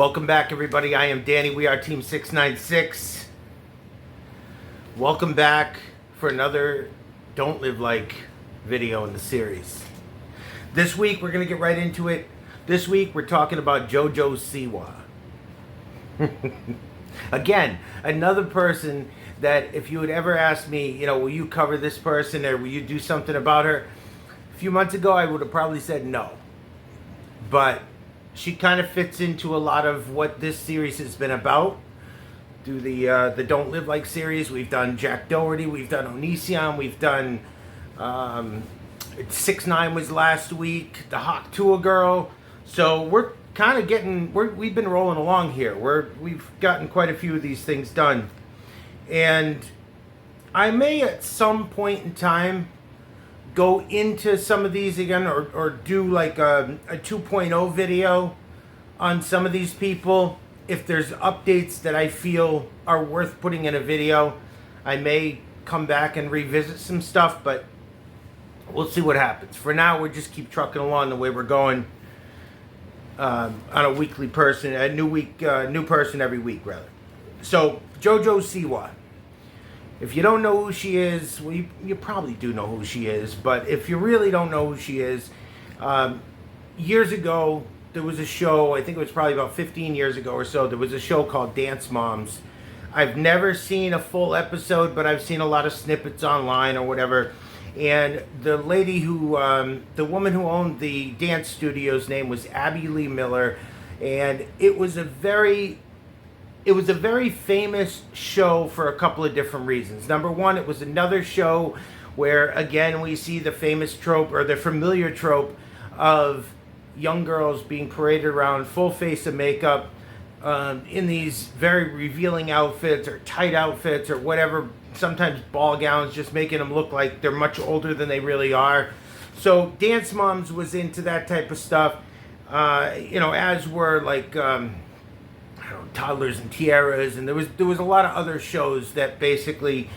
Welcome back, everybody. I am Danny. We are Team 696. Welcome back for another Don't Live Like video in the series. This week, we're going to get right into it. This week, we're talking about Jojo Siwa. Again, another person that if you had ever asked me, will you cover this person or will you do something about her? A few months ago, I would have probably said no. But she kind of fits into a lot of what this series has been about. Through the Don't Live Like series, we've done Jack Doherty, we've done Onision, we've done 6ix9ine was last week, the Hawk Tuah girl. So we're kind of we've been rolling along here. We've gotten quite a few of these things done. And I may at some point in time go into some of these again or do like a 2.0 video on some of these people. If there's updates that I feel are worth putting in a video, I may come back and revisit some stuff, but we'll see what happens. For now, we'll just keep trucking along the way we're going on a weekly person, a new person every week, rather. So, Jojo Siwa. If you don't know who she is, well, you probably do know who she is, but if you really don't know who she is, years ago, there was a show, I think it was probably about 15 years ago or so, there was a show called Dance Moms. I've never seen a full episode, but I've seen a lot of snippets online or whatever. And the lady who, the woman who owned the dance studio's name was Abby Lee Miller. And it was a very famous show for a couple of different reasons. Number one, it was another show where, again, we see the famous trope or the familiar trope of young girls being paraded around full face of makeup in these very revealing outfits or tight outfits or whatever, sometimes ball gowns, just making them look like they're much older than they really are. So Dance Moms was into that type of stuff, as were like Toddlers and Tiaras, and there was a lot of other shows that basically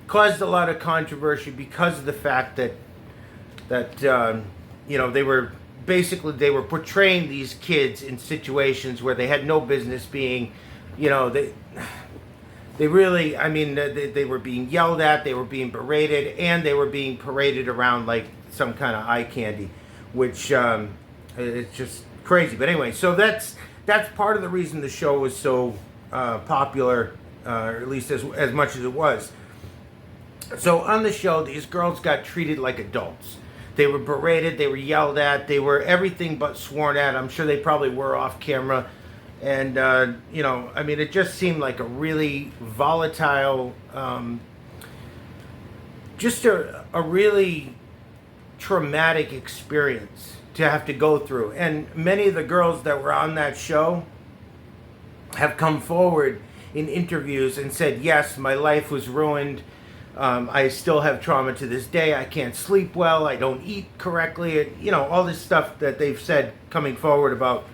caused a lot of controversy because of the fact that they were portraying these kids in situations where they had no business being. They were being yelled at, they were being berated, and they were being paraded around like some kind of eye candy, which it's just crazy. But anyway, so that's part of the reason the show was so popular, or at least as much as it was. So on the show, these girls got treated like adults. They were berated, they were yelled at, they were everything but sworn at. I'm sure they probably were off camera. And, it just seemed like a really volatile, just a really traumatic experience to have to go through. And many of the girls that were on that show have come forward in interviews and said, yes, my life was ruined. I still have trauma to this day. I can't sleep well. I don't eat correctly. All this stuff that they've said coming forward about,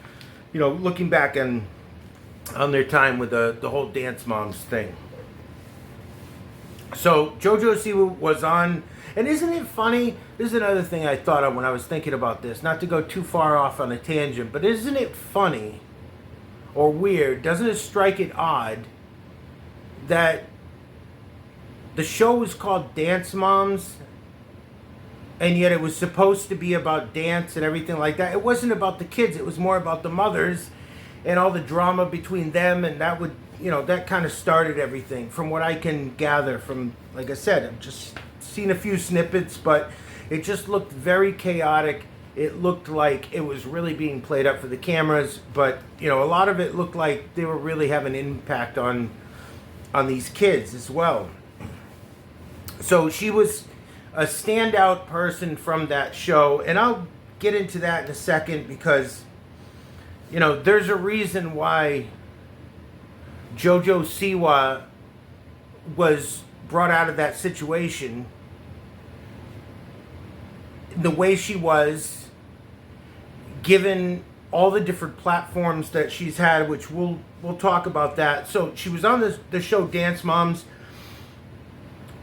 looking back on their time with the whole Dance Moms thing. So Jojo Siwa was on. And isn't it funny? This is another thing I thought of when I was thinking about this. Not to go too far off on a tangent, but isn't it funny or weird? Doesn't it strike it odd that the show was called Dance Moms, and yet it was supposed to be about dance and everything like that? It wasn't about the kids. It was more about the mothers and all the drama between them, and that that kind of started everything from what I can gather from, like I said, I've just seen a few snippets, but it just looked very chaotic. It looked like it was really being played up for the cameras, but a lot of it looked like they were really having an impact on these kids as well. So she was a standout person from that show, and I'll get into that in a second because there's a reason why Jojo Siwa was brought out of that situation the way she was, given all the different platforms that she's had, which we'll talk about that. So she was on the show Dance Moms.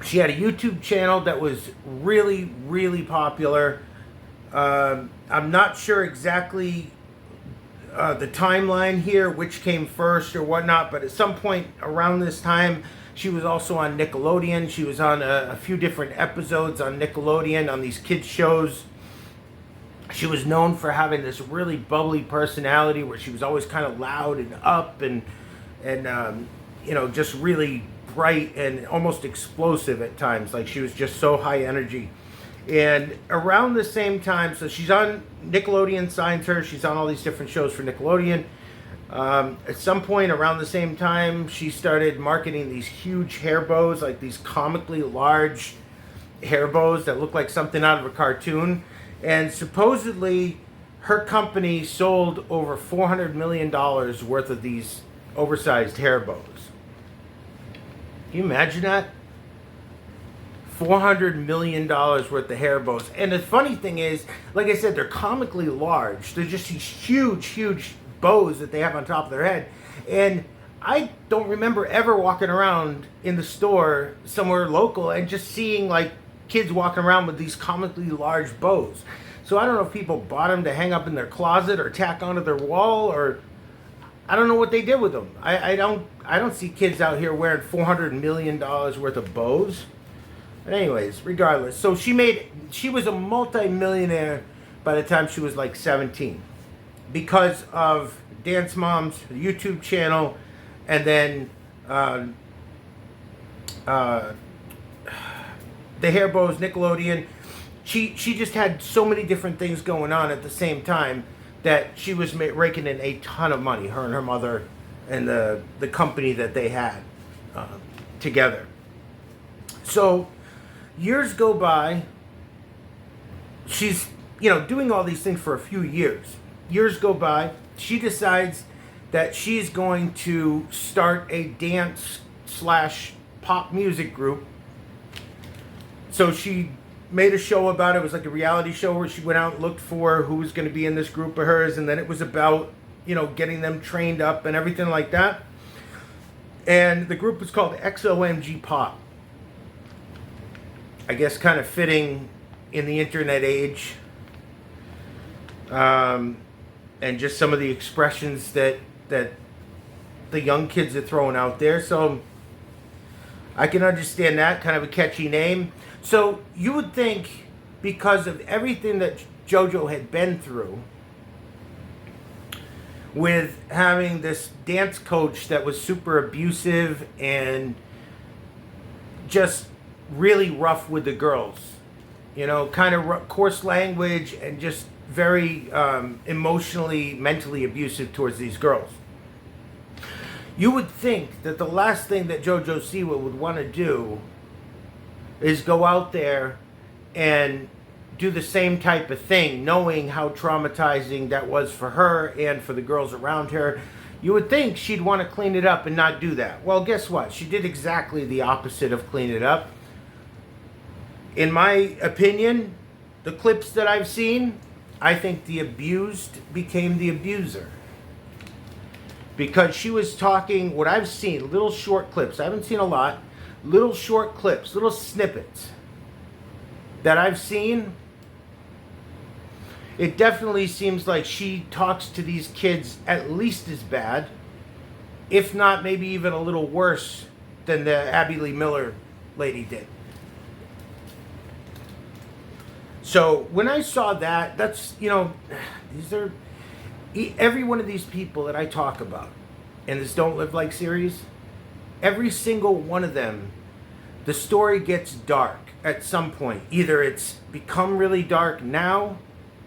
She had a YouTube channel that was really, really popular. I'm not sure exactly the timeline here, which came first or whatnot, but at some point around this time, she was also on Nickelodeon. She was on a few different episodes on Nickelodeon on these kids shows. She was known for having this really bubbly personality where she was always kind of loud and up and just really bright and almost explosive at times. Like, she was just so high energy. And around the same time, so she's on Nickelodeon, signs her. She's on all these different shows for Nickelodeon. At some point around the same time, she started marketing these huge hair bows, like these comically large hair bows that look like something out of a cartoon. And supposedly, her company sold over $400 million worth of these oversized hair bows. Can you imagine that? $400 million worth of hair bows. And the funny thing is, like I said, they're comically large. They're just these huge, huge bows that they have on top of their head. And I don't remember ever walking around in the store somewhere local and just seeing like kids walking around with these comically large bows. So I don't know if people bought them to hang up in their closet or tack onto their wall, or I don't know what they did with them. I don't see kids out here wearing $400 million worth of bows. But anyways, regardless, so she was a multi-millionaire by the time she was like 17 because of Dance Moms, the YouTube channel, and then the hair bows, Nickelodeon. She just had so many different things going on at the same time that she was raking in a ton of money, her and her mother and the company that they had together. So years go by. She's, doing all these things for a few years. Years go by. She decides that she's going to start a dance/pop music group. So she made a show about it. It was like a reality show where she went out and looked for who was going to be in this group of hers. And then it was about, getting them trained up and everything like that. And the group was called XOMG Pop. I guess kind of fitting in the internet age. And just some of the expressions that the young kids are throwing out there. So I can understand that, kind of a catchy name. So you would think, because of everything that JoJo had been through, with having this dance coach that was super abusive and just really rough with the girls, kind of coarse language and just very emotionally, mentally abusive towards these girls. You would think that the last thing that Jojo Siwa would want to do is go out there and do the same type of thing, knowing how traumatizing that was for her and for the girls around her. You would think she'd want to clean it up and not do that. Well, guess what? She did exactly the opposite of clean it up. In my opinion, the clips that I've seen, I think the abused became the abuser. Because she was talking, what I've seen, little short clips, I haven't seen a lot, little short clips, little snippets that I've seen, it definitely seems like she talks to these kids at least as bad, if not maybe even a little worse than the Abby Lee Miller lady did. So when I saw that, that's, these are, every one of these people that I talk about in this Don't Live Like series, every single one of them, the story gets dark at some point. Either it's become really dark now,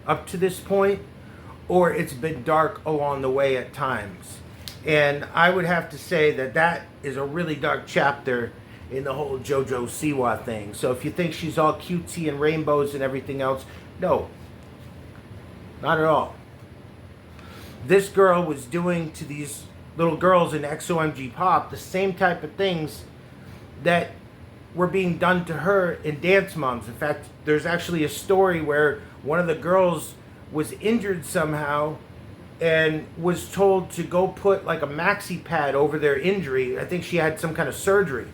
up to this point, or it's been dark along the way at times. And I would have to say that that is a really dark chapter in the whole Jojo Siwa thing. So if you think she's all cutesy and rainbows and everything else, no, not at all. This girl was doing to these little girls in XOMG Pop the same type of things that were being done to her in Dance Moms. In fact, there's actually a story where one of the girls was injured somehow and was told to go put like a maxi pad over their injury. I think she had some kind of surgery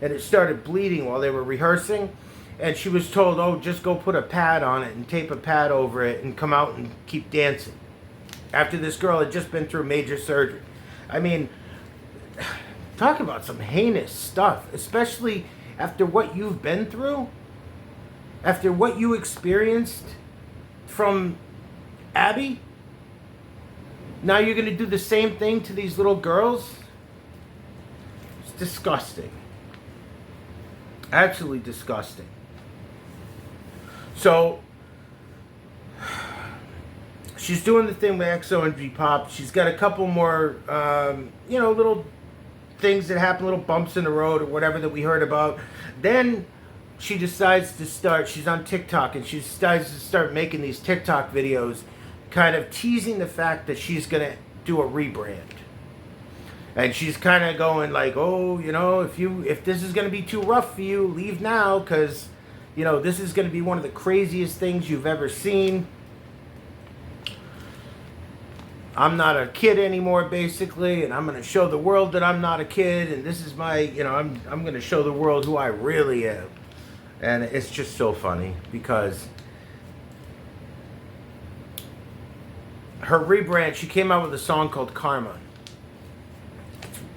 and it started bleeding while they were rehearsing. And she was told, oh, just go put a pad on it and tape a pad over it and come out and keep dancing. after this girl had just been through major surgery. I mean, talk about some heinous stuff, especially after what you've been through, after what you experienced from Abby. Now you're going to do the same thing to these little girls? It's disgusting. Absolutely disgusting. So, she's doing the thing with EXO and G-Pop. She's got a couple more, little things that happen, little bumps in the road or whatever that we heard about. Then she decides to start, she's on TikTok, and she decides to start making these TikTok videos kind of teasing the fact that she's going to do a rebrand. And she's kind of going like, oh, if this is going to be too rough for you, leave now, because, this is going to be one of the craziest things you've ever seen. I'm not a kid anymore, basically, and I'm going to show the world that I'm not a kid, and this is my, I'm going to show the world who I really am. And it's just so funny, because her rebrand, she came out with a song called Karma.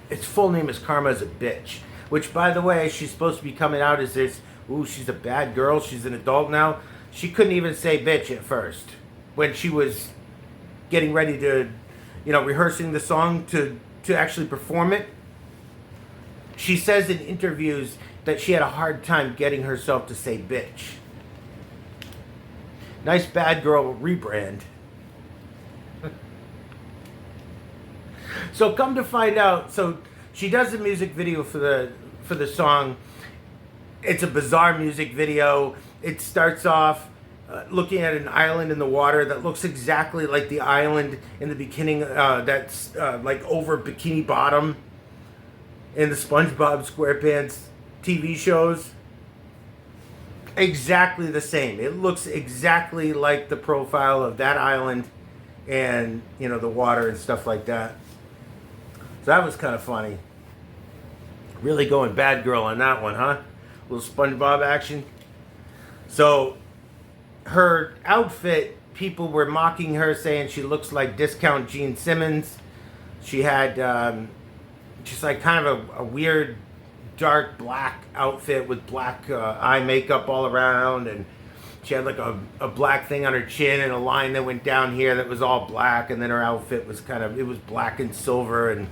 Its full name is Karma is a Bitch, which, by the way, she's supposed to be coming out as this, ooh, she's a bad girl, she's an adult now. She couldn't even say bitch at first when she was getting ready to, rehearsing the song to actually perform it. She says in interviews that she had a hard time getting herself to say bitch. Nice bad girl rebrand. So come to find out, so she does a music video for the song. It's a bizarre music video. It starts off looking at an island in the water that looks exactly like the island in the beginning that's like over Bikini Bottom in the SpongeBob SquarePants TV shows. Exactly the same. It looks exactly like the profile of that island and, the water and stuff like that. So that was kind of funny. Really going bad girl on that one, huh? A little SpongeBob action. So her outfit, people were mocking her, saying she looks like discount Gene Simmons. She had just like kind of a weird dark black outfit with black eye makeup all around, and she had like a black thing on her chin and a line that went down here that was all black, and then her outfit was it was black and silver, and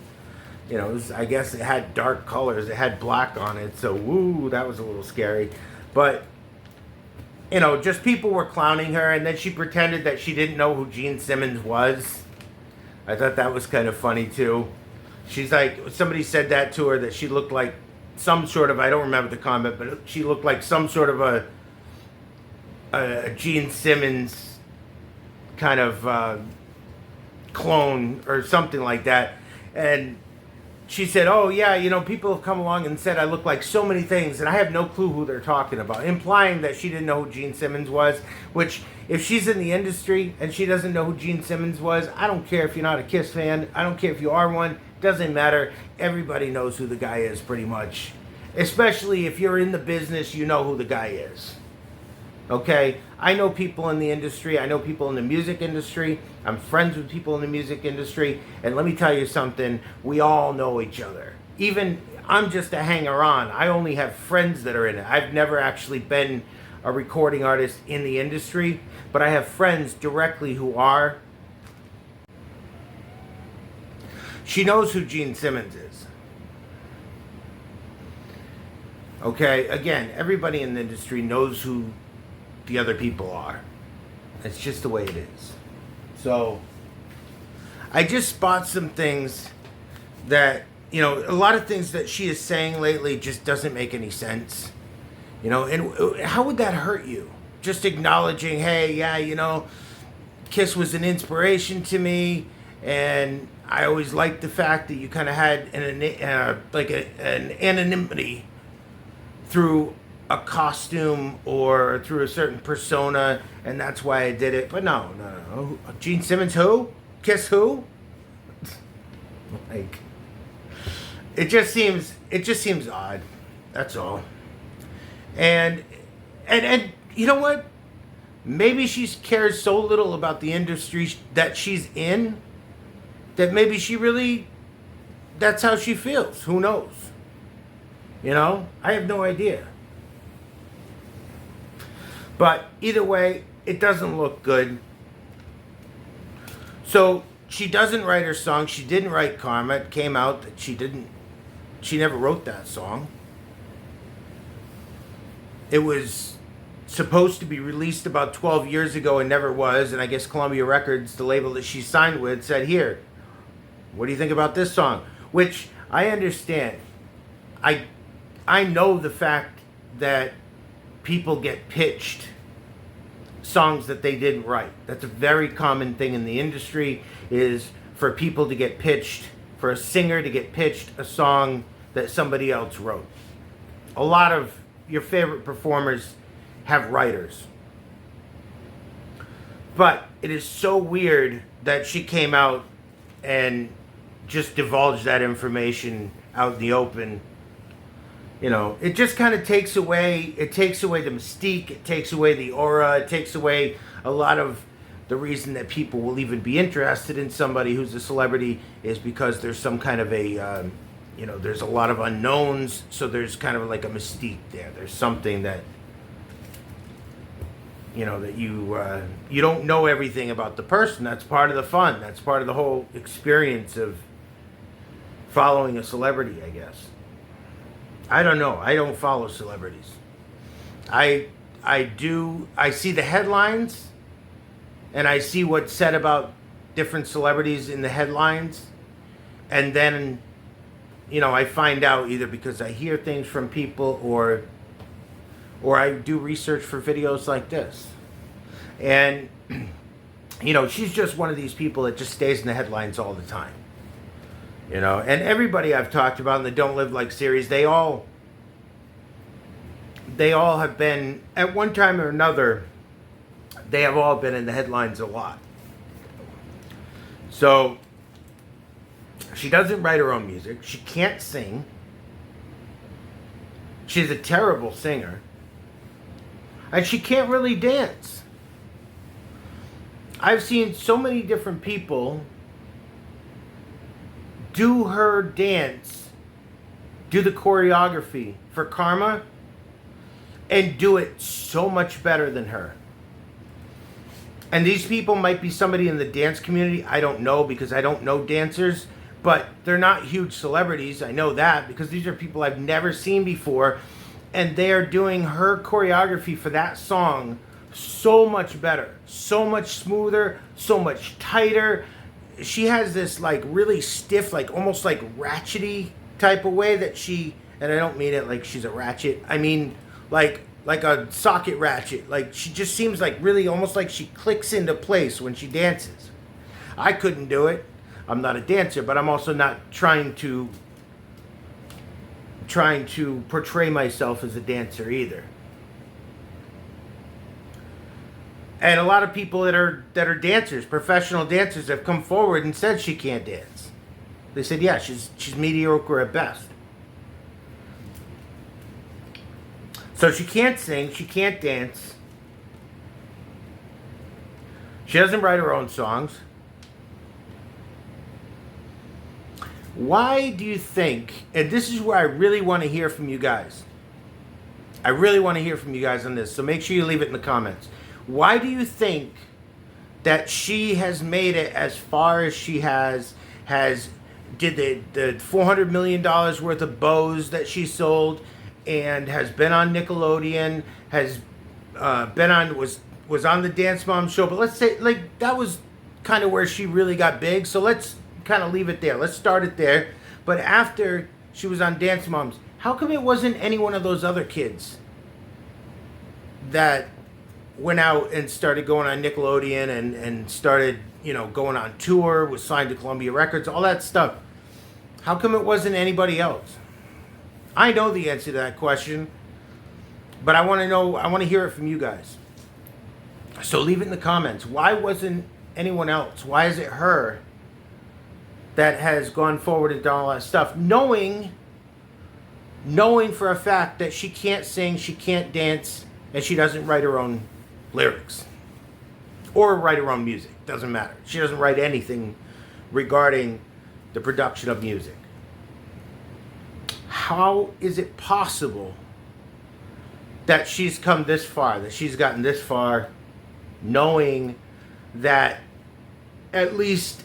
I guess it had dark colors. It had black on it, so woo, that was a little scary. But just people were clowning her, and then she pretended that she didn't know who Gene Simmons was. I thought that was kind of funny too. She's like, somebody said that to her, that she looked like some sort of, I don't remember the comment, but she looked like some sort of a Gene Simmons kind of clone or something like that. And she said, oh yeah, people have come along and said I look like so many things, and I have no clue who they're talking about, implying that she didn't know who Gene Simmons was, which, if she's in the industry and she doesn't know who Gene Simmons was, I don't care if you're not a Kiss fan, I don't care if you are one, doesn't matter. Everybody knows who the guy is, pretty much. Especially if you're in the business, you know who the guy is. Okay? I know people in the industry. I know people in the music industry. I'm friends with people in the music industry. And let me tell you something. We all know each other. Even, I'm just a hanger-on. I only have friends that are in it. I've never actually been a recording artist in the industry. But I have friends directly who are. She knows who Gene Simmons is. Okay? Again, everybody in the industry knows who the other people are. It's just the way it is. So I just spot some things that, a lot of things that she is saying lately just doesn't make any sense. And how would that hurt you? Just acknowledging, hey, yeah, Kiss was an inspiration to me, and I always liked the fact that you kind of had an anonymity through a costume or through a certain persona, and that's why I did it. But no. Gene Simmons who? Kiss who? Like, it just seems odd. That's all. And you know what? maybe she cares so little about the industry that she's in that maybe she really, that's how she feels. Who knows? You know, I have no idea. But either way, it doesn't look good. So she doesn't write her song. She didn't write Karma. It came out that she never wrote that song. It was supposed to be released about 12 years ago and never was. And I guess Columbia Records, the label that she signed with, said, here, what do you think about this song? Which I understand. I know the fact that people get pitched songs that they didn't write. That's a very common thing in the industry, is for people to get pitched, for a singer to get pitched a song that somebody else wrote. A lot of your favorite performers have writers. But it is so weird that she came out and just divulged that information out in the open. You know, it just kind of takes away the mystique, it takes away the aura, it takes away a lot of the reason that people will even be interested in somebody who's a celebrity, is because there's some kind of a, there's a lot of unknowns, so there's kind of like a mystique there. There's something that, that you don't know everything about the person. That's part of the fun. That's part of the whole experience of following a celebrity, I guess. I don't know. I don't follow celebrities. I see the headlines, and I see what's said about different celebrities in the headlines, and then, I find out either because I hear things from people or I do research for videos like this. And, she's just one of these people that just stays in the headlines all the time. And everybody I've talked about in the Don't Live Like series, they all have been, at one time or another, they have all been in the headlines a lot. So, she doesn't write her own music. She can't sing. She's a terrible singer. And she can't really dance. I've seen so many different people do her dance, do the choreography for Karma, and do it so much better than her. And these people might be somebody in the dance community. I don't know, because I don't know dancers, but they're not huge celebrities. I know that because these are people I've never seen before, and they are doing her choreography for that song so much better, so much smoother, so much tighter. She has this like really stiff, like almost like ratchety type of way that she, and I don't mean it like she's a ratchet. I mean like a socket ratchet. Like she just seems like really almost like she clicks into place when she dances. I couldn't do it. I'm not a dancer, but I'm also not trying to portray myself as a dancer either. And a lot of people that are dancers, professional dancers, have come forward and said she can't dance. They said, yeah, she's mediocre at best. So she can't sing, she can't dance. She doesn't write her own songs. Why do you think, and this is where I really want to hear from you guys. I really want to hear from you guys on this, so make sure you leave it in the comments. Why do you think that she has made it as far as she has did the $400 million worth of bows that she sold, and has been on Nickelodeon, has been on, was on the Dance Mom show, but let's say, like, that was kind of where she really got big, so let's kind of leave it there. Let's start it there. But after she was on Dance Moms, how come it wasn't any one of those other kids that went out and started going on Nickelodeon and started, going on tour, was signed to Columbia Records, all that stuff? How come it wasn't anybody else? I know the answer to that question, but I want to hear it from you guys. So leave it in the comments. Why wasn't anyone else? Why is it her that has gone forward and done all that stuff, knowing for a fact that she can't sing, she can't dance, and she doesn't write her own lyrics. Or write her own music. Doesn't matter. She doesn't write anything regarding the production of music. How is it possible that she's come this far, that she's gotten this far, knowing that at least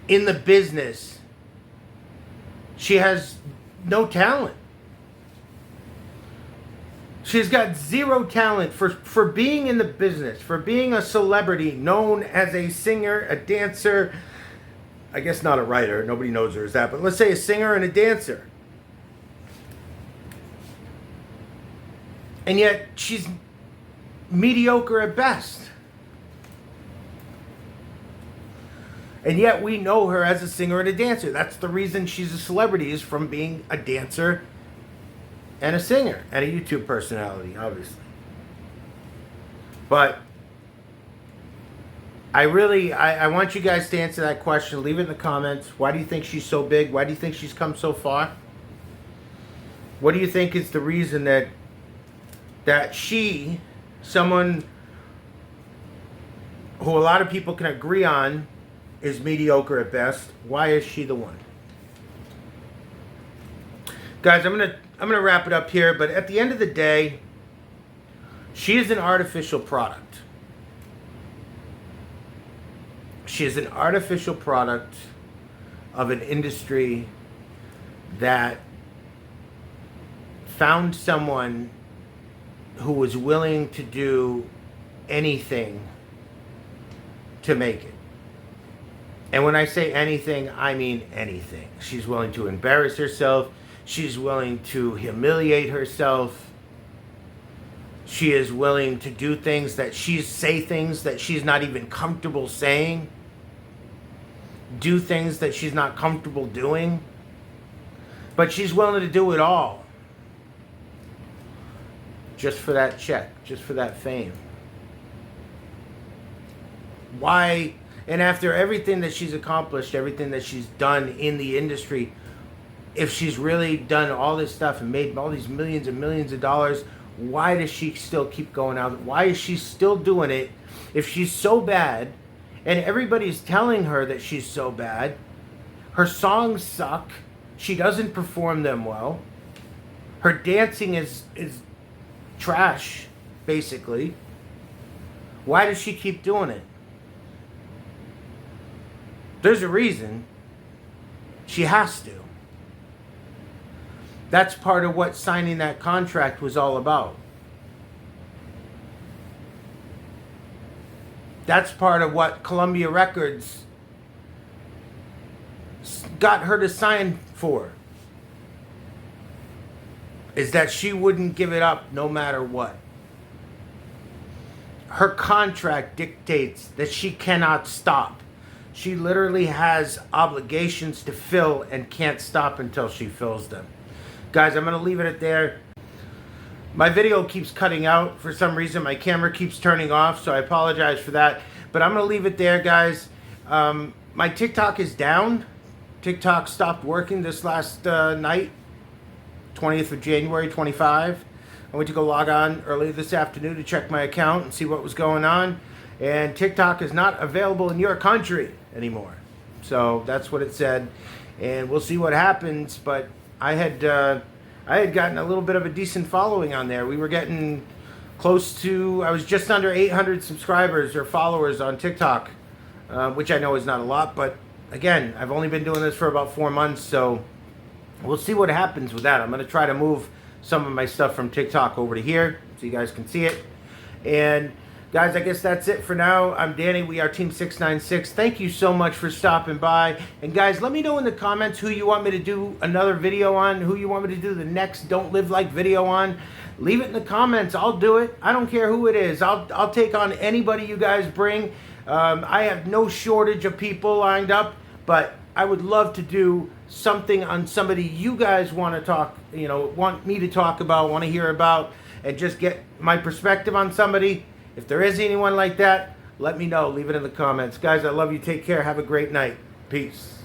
in the business, she has no talent? She's got zero talent for being in the business, for being a celebrity known as a singer, a dancer. I guess not a writer. Nobody knows her as that. But let's say a singer and a dancer. And yet she's mediocre at best. And yet we know her as a singer and a dancer. That's the reason she's a celebrity, is from being a dancer and a singer and a YouTube personality, obviously. But I want you guys to answer that question. Leave it in the comments. Why do you think she's so big? Why do you think she's come so far? What do you think is the reason that she, someone who a lot of people can agree on is mediocre at best, why is she the one? Guys, I'm gonna wrap it up here, but at the end of the day, she is an artificial product. She is an artificial product of an industry that found someone who was willing to do anything to make it. And when I say anything, I mean anything. She's willing to embarrass herself. She's willing to humiliate herself. She is willing to do things say things that she's not even comfortable saying. Do things that she's not comfortable doing. But she's willing to do it all. Just for that check. Just for that fame. Why? And after everything that she's accomplished, everything that she's done in the industry, if she's really done all this stuff and made all these millions and millions of dollars, why does she still keep going out? Why is she still doing it if she's so bad and everybody's telling her that she's so bad? Her songs suck. She doesn't perform them well. Her dancing is trash, basically. Why does she keep doing it? There's a reason. She has to. That's part of what signing that contract was all about. That's part of what Columbia Records got her to sign for. Is that she wouldn't give it up no matter what. Her contract dictates that she cannot stop. She literally has obligations to fill and can't stop until she fills them. Guys, I'm going to leave it at there. My video keeps cutting out for some reason. My camera keeps turning off, so I apologize for that. But I'm going to leave it there, guys. My TikTok is down. TikTok stopped working this last night, 20th of January, 25. I went to go log on early this afternoon to check my account and see what was going on. And TikTok is not available in your country anymore. So that's what it said. And we'll see what happens. But I had gotten a little bit of a decent following on there. We were getting close to, I was just under 800 subscribers or followers on TikTok, which I know is not a lot. But again, I've only been doing this for about 4 months. So we'll see what happens with that. I'm going to try to move some of my stuff from TikTok over to here so you guys can see it. And guys, I guess that's it for now. I'm Danny. We are Team 696. Thank you so much for stopping by. And guys, let me know in the comments who you want me to do another video on, who you want me to do the next Don't Live Like video on. Leave it in the comments. I'll do it. I don't care who it is. I'll take on anybody you guys bring. I have no shortage of people lined up, but I would love to do something on somebody you guys want to talk, want me to talk about, want to hear about, and just get my perspective on somebody. If there is anyone like that, let me know. Leave it in the comments. Guys, I love you. Take care. Have a great night. Peace.